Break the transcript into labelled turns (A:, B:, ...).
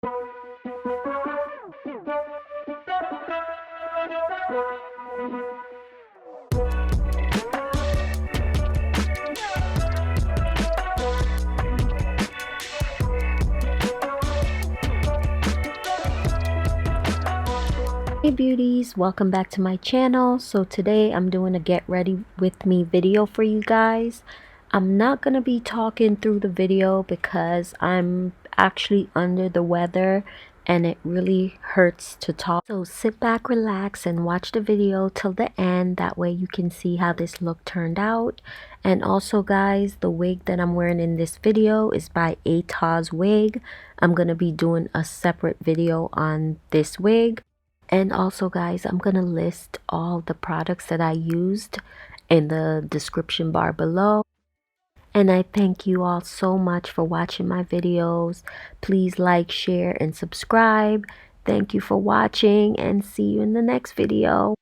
A: Hey beauties, welcome back to my channel. So today I'm doing a get ready with me video for you guys. I'm not gonna be talking through the video because I'm actually under the weather and it really hurts to talk. So sit back, relax, and watch the video till the end. That way you can see how this look turned out. And also guys, the wig that I'm wearing in this video is by Atoz Wig. I'm gonna be doing a separate video on this wig. And also guys, I'm gonna list all the products that I used in the description bar below. And I thank you all so much for watching my videos. Please like, share, and subscribe. Thank you for watching and see you in the next video.